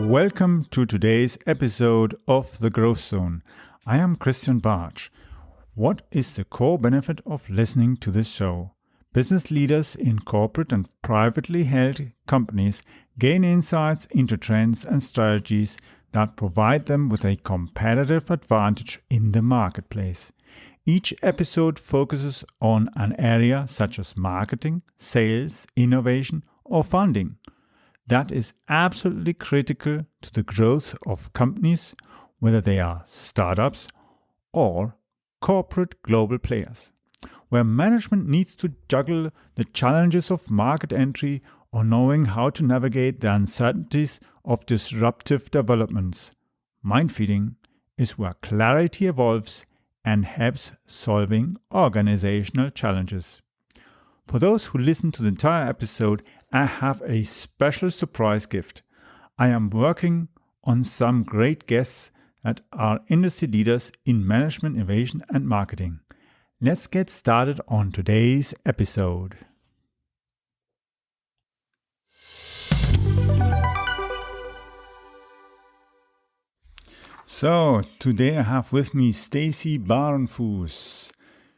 Welcome to today's episode of The Growth Zone. I am Christian Bartsch. What is the core benefit of listening to this show? Business leaders in corporate and privately held companies gain insights into trends and strategies that provide them with a competitive advantage in the marketplace. Each episode focuses on an area such as marketing, sales, innovation, or funding that is absolutely critical to the growth of companies, whether they are startups or corporate global players, where management needs to juggle the challenges of market entry or knowing how to navigate the uncertainties of disruptive developments. Mind-feeding is where clarity evolves and helps solving organizational challenges. For those who listen to the entire episode, I have a special surprise gift. I am working on some great guests that are industry leaders in management, innovation, and marketing. Let's get started on today's episode. So, today I have with me Stacy Bahrenfuss.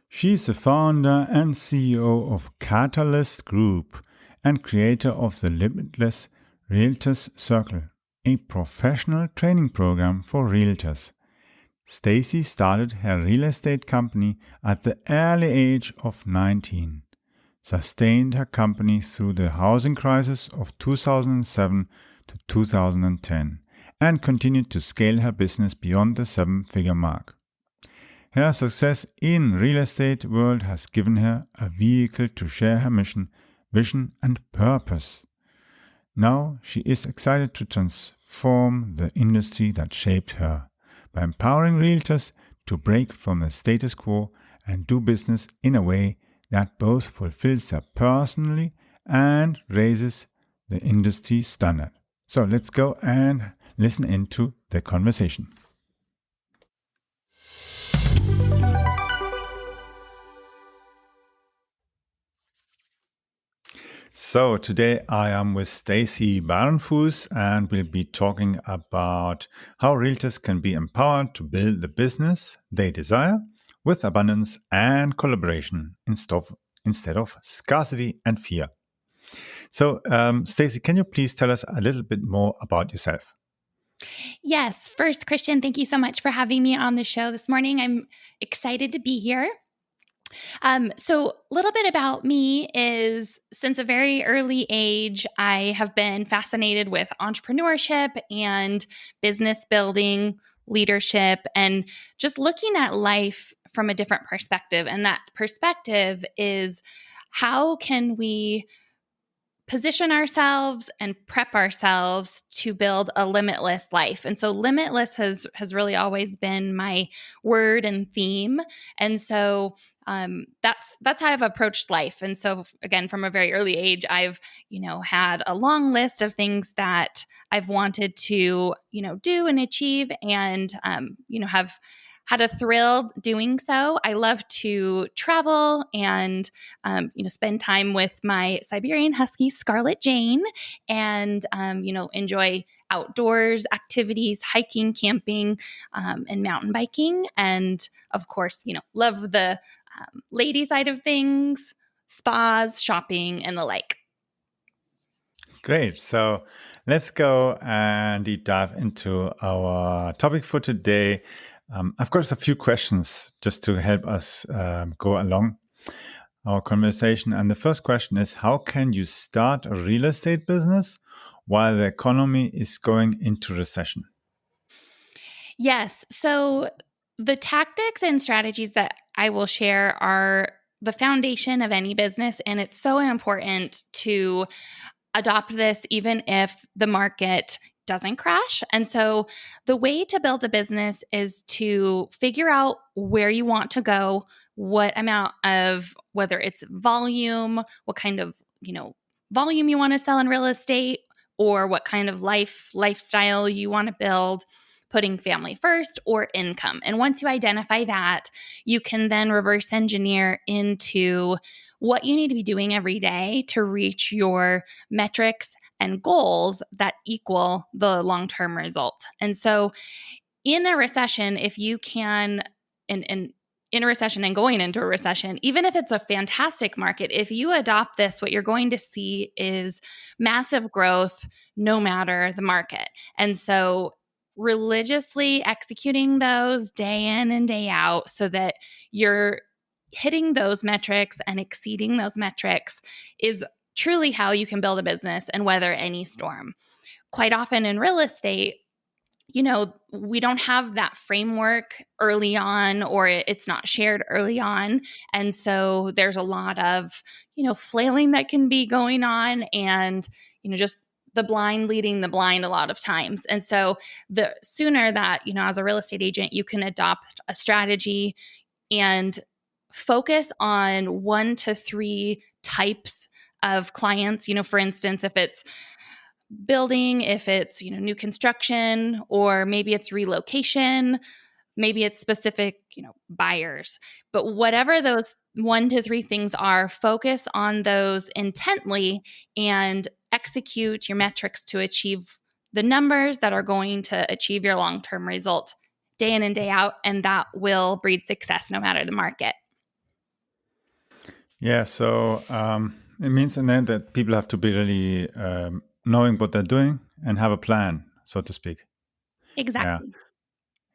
She's the founder and CEO of Catalyst Group and creator of the Limitless Realtors Circle, a professional training program for realtors. Stacy started her real estate company at the early age of 19, sustained her company through the housing crisis of 2007 to 2010, and continued to scale her business beyond the seven-figure mark. Her success in real estate world has given her a vehicle to share her mission, vision, and purpose. Now she is excited to transform the industry that shaped her by empowering realtors to break from the status quo and do business in a way that both fulfills them personally and raises the industry standard. So let's go and listen into the conversation. So today I am with Stacy Bahrenfuss and we'll be talking about how realtors can be empowered to build the business they desire with abundance and collaboration instead of scarcity and fear. So Stacy, can you please tell us a little bit more about yourself? Yes. First, Christian, thank you so much for having me on the show this morning. I'm excited to be here. So a little bit about me is since a very early age, I have been fascinated with entrepreneurship and business building, leadership, and just looking at life from a different perspective. And that perspective is how can we position ourselves and prep ourselves to build a limitless life. And so limitless has really always been my word and theme. And so that's how I've approached life. And so again, from a very early age, I've, had a long list of things that I've wanted to, do and achieve and, have had a thrill doing so. I love to travel and, spend time with my Siberian Husky, Scarlet Jane, and, enjoy outdoors activities, hiking, camping, and mountain biking. And of course, love the lady side of things, spas, shopping, and the like. Great. So let's go and deep dive into our topic for today. I've got a few questions just to help us go along our conversation. And the first question is, how can you start a real estate business while the economy is going into recession? Yes. So the tactics and strategies that I will share are the foundation of any business. And it's so important to adopt this even if the market doesn't crash. And so the way to build a business is to figure out where you want to go, what amount of, whether it's volume, what kind of, volume you want to sell in real estate, or what kind of lifestyle you want to build, putting family first or income. And once you identify that, you can then reverse engineer into what you need to be doing every day to reach your metrics and goals that equal the long-term result. And so in a recession, if you can, and in a recession and going into a recession, even if it's a fantastic market, if you adopt this, what you're going to see is massive growth no matter the market. And so religiously executing those day in and day out so that you're hitting those metrics and exceeding those metrics is truly how you can build a business and weather any storm. Quite often in real estate, we don't have that framework early on, or it's not shared early on. And so there's a lot of, flailing that can be going on and, just the blind leading the blind a lot of times. And so the sooner that, as a real estate agent, you can adopt a strategy and focus on 1 to 3 types of clients, for instance, if it's building, if it's, new construction, or maybe it's relocation, maybe it's specific, buyers. But whatever those 1 to 3 things are, focus on those intently and execute your metrics to achieve the numbers that are going to achieve your long-term result day in and day out. And that will breed success no matter the market. Yeah, so it means in the end that people have to be really knowing what they're doing and have a plan, so to speak. Exactly.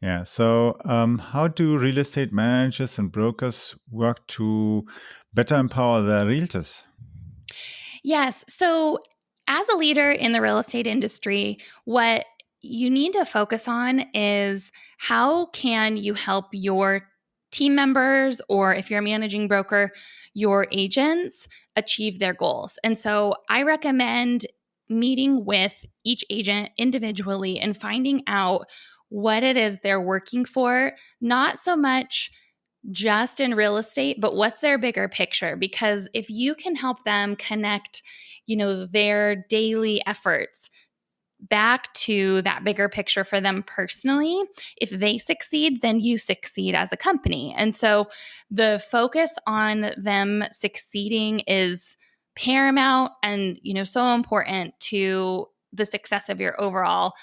Yeah. So how do real estate managers and brokers work to better empower their realtors? Yes. So, as a leader in the real estate industry, what you need to focus on is how can you help your team members, or if you're a managing broker, your agents achieve their goals. And so I recommend meeting with each agent individually and finding out what it is they're working for, not so much just in real estate, but what's their bigger picture? Because if you can help them connect, their daily efforts back to that bigger picture for them personally, if they succeed, then you succeed as a company. And so the focus on them succeeding is paramount and, so important to the success of your overall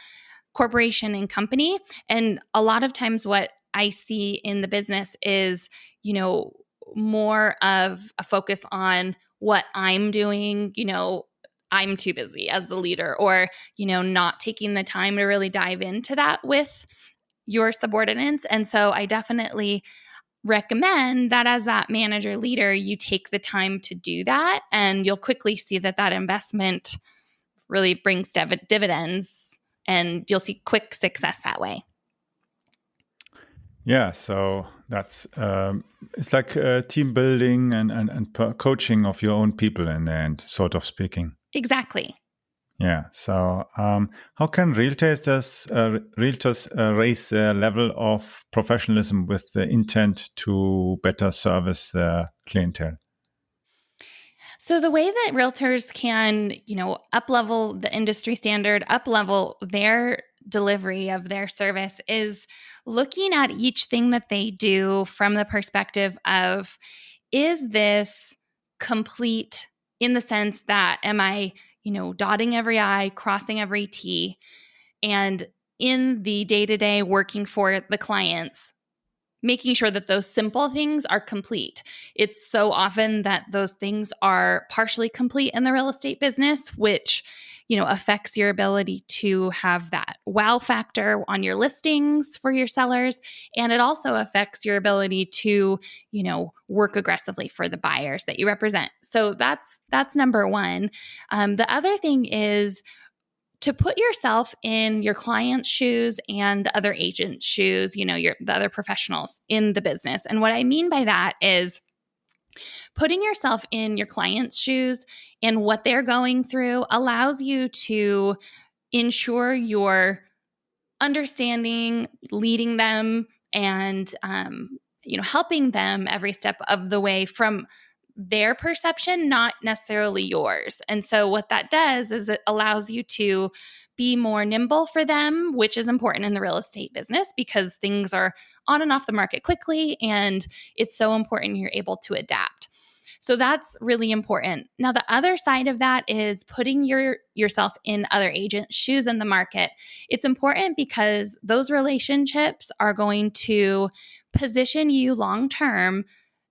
corporation and company. And a lot of times what I see in the business is, more of a focus on what I'm doing, I'm too busy as the leader, or, not taking the time to really dive into that with your subordinates. And so I definitely recommend that as that manager leader, you take the time to do that, and you'll quickly see that investment really brings dividends, and you'll see quick success that way. Yeah, so that's it's like team building and coaching of your own people in the end, sort of speaking. Exactly. Yeah. So how can realtors raise their level of professionalism with the intent to better service their clientele? So the way that realtors can, up-level the industry standard, up-level their delivery of their service is looking at each thing that they do from the perspective of, is this complete in the sense that am I, dotting every I, crossing every T, and in the day-to-day working for the clients, making sure that those simple things are complete. It's so often that those things are partially complete in the real estate business, which, affects your ability to have that wow factor on your listings for your sellers. And it also affects your ability to, work aggressively for the buyers that you represent. So that's number one. The other thing is to put yourself in your client's shoes and the other agent's shoes, the other professionals in the business. And what I mean by that is putting yourself in your client's shoes and what they're going through allows you to ensure you're understanding, leading them, and helping them every step of the way from their perception, not necessarily yours. And so what that does is it allows you to be more nimble for them, which is important in the real estate business because things are on and off the market quickly, and it's so important you're able to adapt. So that's really important. Now, the other side of that is putting yourself in other agents' shoes in the market. It's important because those relationships are going to position you long term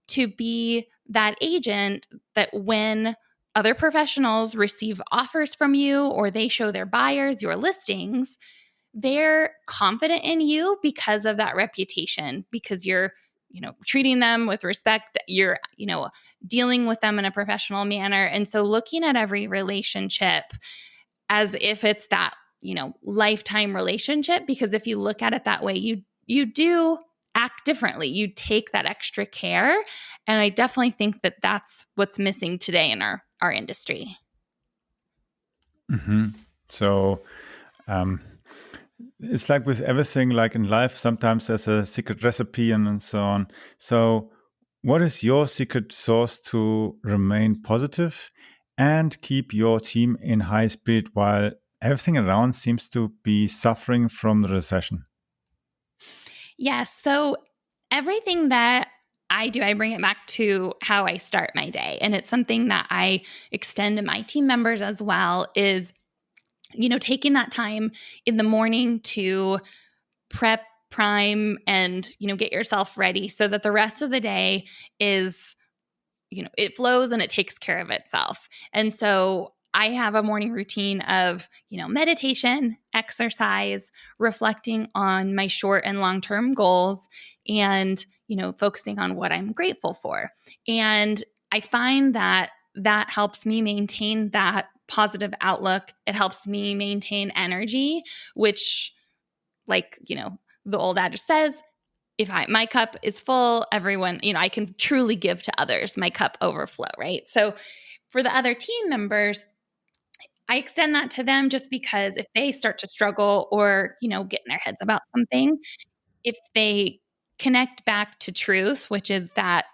to be that agent that when other professionals receive offers from you or they show their buyers your listings, they're confident in you because of that reputation, because you're treating them with respect, you're dealing with them in a professional manner. And so looking at every relationship as if it's that lifetime relationship, because if you look at it that way, you do act differently. You take that extra care. And I definitely think that that's what's missing today in our industry. Mm-hmm. So it's like with everything, like in life, sometimes there's a secret recipe and so on. So what is your secret sauce to remain positive and keep your team in high spirit while everything around seems to be suffering from the recession? Yes. So everything that I do, I bring it back to how I start my day. And it's something that I extend to my team members as well is, taking that time in the morning to prep, prime, and, get yourself ready so that the rest of the day is, it flows and it takes care of itself. And so I have a morning routine of, meditation, exercise, reflecting on my short and long-term goals, and, focusing on what I'm grateful for. And I find that that helps me maintain that positive outlook. It helps me maintain energy, which, like, the old adage says, if my cup is full, everyone, I can truly give to others, my cup overflow, right? So for the other team members, I extend that to them just because if they start to struggle or, get in their heads about something, if they connect back to truth, which is that,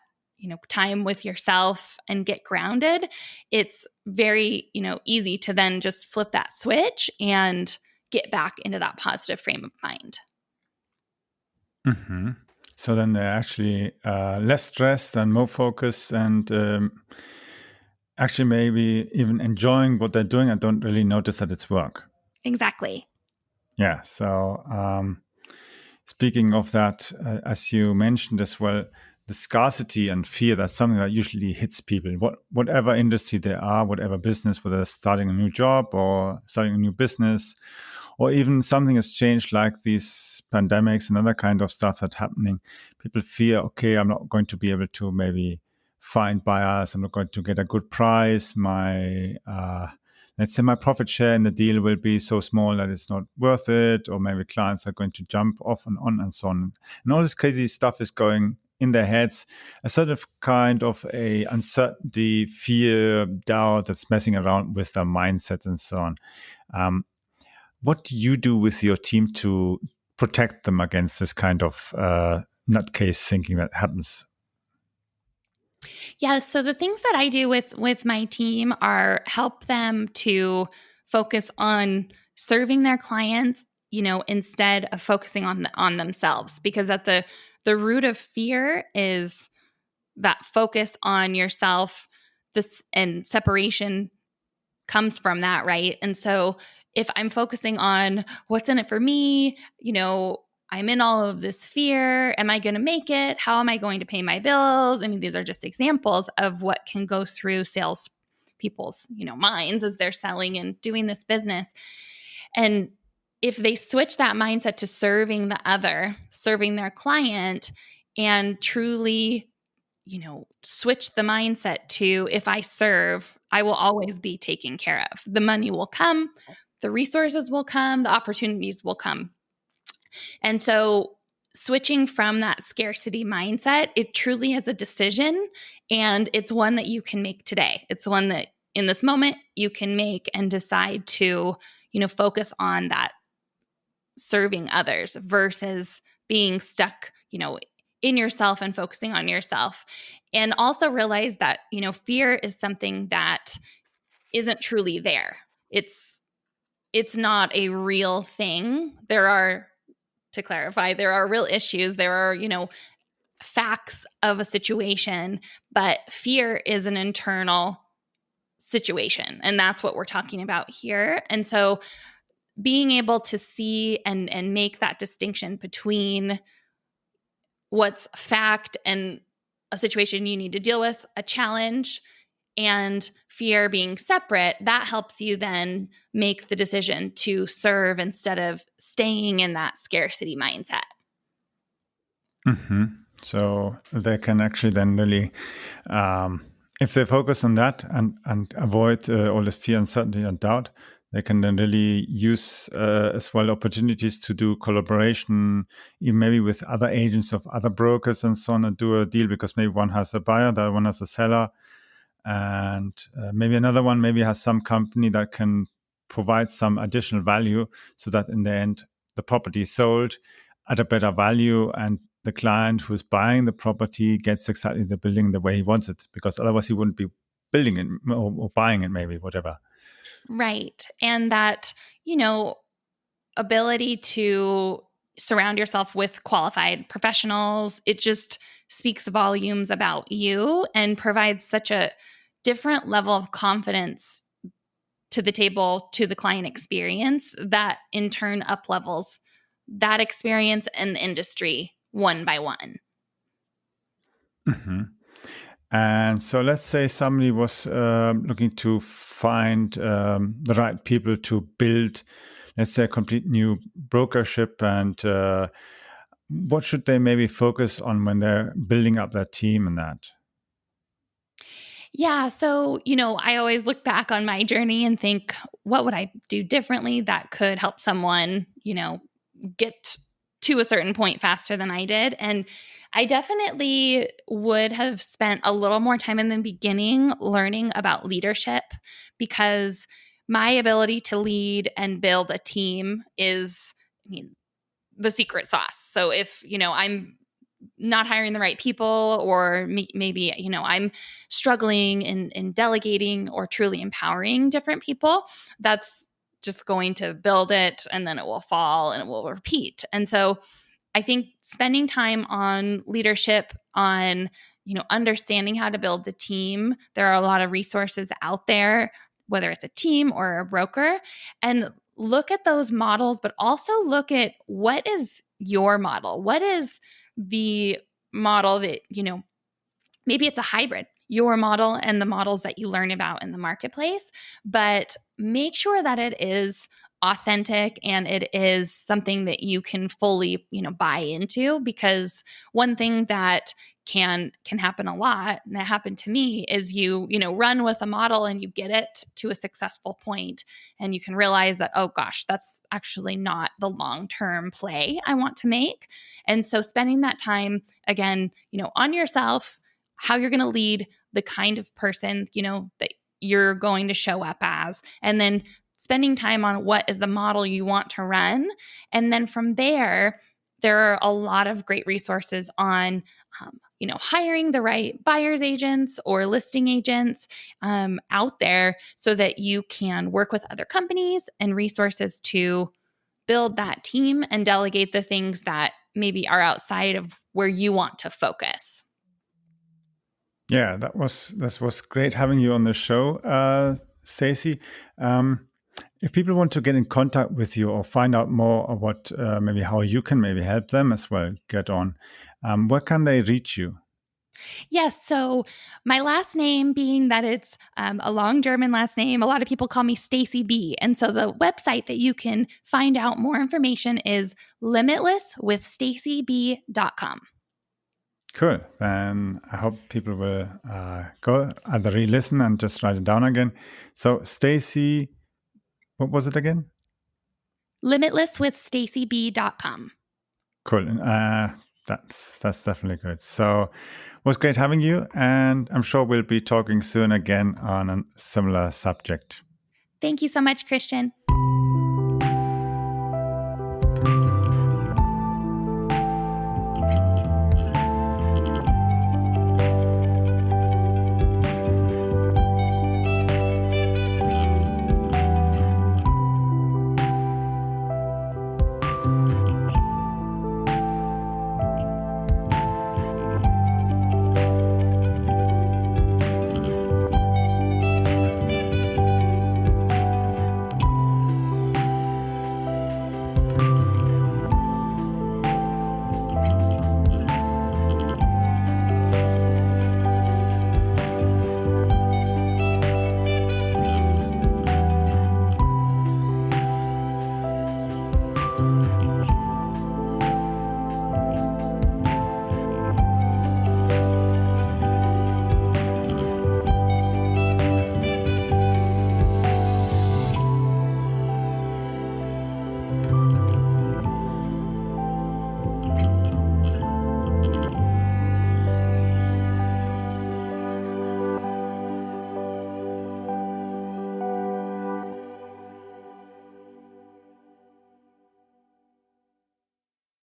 time with yourself and get grounded, it's very, easy to then just flip that switch and get back into that positive frame of mind. Mm-hmm. So then they're actually less stressed and more focused and actually maybe even enjoying what they're doing and don't really notice that it's work. Exactly. Yeah. So speaking of that, as you mentioned as well, the scarcity and fear, that's something that usually hits people, whatever industry they are, whatever business, whether they're starting a new job or starting a new business, or even something has changed like these pandemics and other kind of stuff that's happening. People fear, okay, I'm not going to be able to maybe find buyers. I'm not going to get a good price. Let's say my profit share in the deal will be so small that it's not worth it, or maybe clients are going to jump off and on and so on. And all this crazy stuff is going in their heads, a sort of kind of a uncertainty, fear, doubt that's messing around with their mindset and so on. What do you do with your team to protect them against this kind of nutcase thinking that happens? Yeah, so the things that I do with my team are help them to focus on serving their clients, instead of focusing on themselves, because at the root of fear is that focus on yourself. This and separation comes from that, right? And so if I'm focusing on what's in it for me, I'm in all of this fear. Am I going to make it? How am I going to pay my bills? I mean, these are just examples of what can go through sales people's, minds as they're selling and doing this business. And if they switch that mindset to serving the other, serving their client, and truly switch the mindset to, if I serve, I will always be taken care of. The money will come, the resources will come, the opportunities will come. And so switching from that scarcity mindset, it truly is a decision, and it's one that you can make today. It's one that in this moment you can make and decide to, focus on that serving others versus being stuck, in yourself and focusing on yourself. And also realize that, fear is something that isn't truly there. It's not a real thing. To clarify, there are real issues. There are, facts of a situation, but fear is an internal situation. And that's what we're talking about here. And so being able to see and make that distinction between what's fact and a situation you need to deal with, a challenge, and fear being separate, that helps you then make the decision to serve instead of staying in that scarcity mindset. Mm-hmm. So they can actually then really, if they focus on that and avoid all the fear, uncertainty, and doubt, they can then really use as well opportunities to do collaboration, even maybe with other agents of other brokers and so on, and do a deal because maybe one has a buyer, the other one has a seller, and maybe another one maybe has some company that can provide some additional value so that in the end the property is sold at a better value and the client who's buying the property gets exactly the building the way he wants it, because otherwise he wouldn't be building it or buying it, maybe, whatever. Right. And that, ability to surround yourself with qualified professionals, it just speaks volumes about you and provides such a different level of confidence to the table, to the client experience, that in turn up levels that experience and the industry one by one. Mm-hmm. And so let's say somebody was looking to find the right people to build, let's say, a complete new brokership. And what should they maybe focus on when they're building up their team and that? Yeah. So, I always look back on my journey and think, what would I do differently that could help someone, get to a certain point faster than I did? And I definitely would have spent a little more time in the beginning learning about leadership, because my ability to lead and build a team is, the secret sauce. So if, I'm not hiring the right people, or maybe, I'm struggling in delegating or truly empowering different people, that's just going to build it and then it will fall and it will repeat. And so I think spending time on leadership, on, understanding how to build a team, there are a lot of resources out there, whether it's a team or a broker, and look at those models, but also look at what is your model? What is the model that, maybe it's a hybrid, your model and the models that you learn about in the marketplace, but make sure that it is authentic and it is something that you can fully, buy into. Because one thing that can happen a lot, and that happened to me, is you run with a model and you get it to a successful point and you can realize that, oh gosh, that's actually not the long-term play I want to make. And so spending that time again, on yourself, how you're going to lead, the kind of person, that you're going to show up as, and then spending time on what is the model you want to run. And then from there are a lot of great resources on, hiring the right buyer's agents or listing agents out there so that you can work with other companies and resources to build that team and delegate the things that maybe are outside of where you want to focus. Yeah, that was great having you on the show, Stacy. If people want to get in contact with you or find out more about maybe how you can maybe help them as well get on, where can they reach you? Yes. So my last name, being that it's a long German last name, a lot of people call me Stacy B. And so the website that you can find out more information is limitlesswithstacyb.com. Cool. Then I hope people will go either re-listen and just write it down again. So Stacy, what was it again? Limitlesswithstacyb.com. Cool. That's definitely good. So it was great having you, and I'm sure we'll be talking soon again on a similar subject. Thank you so much, Christian.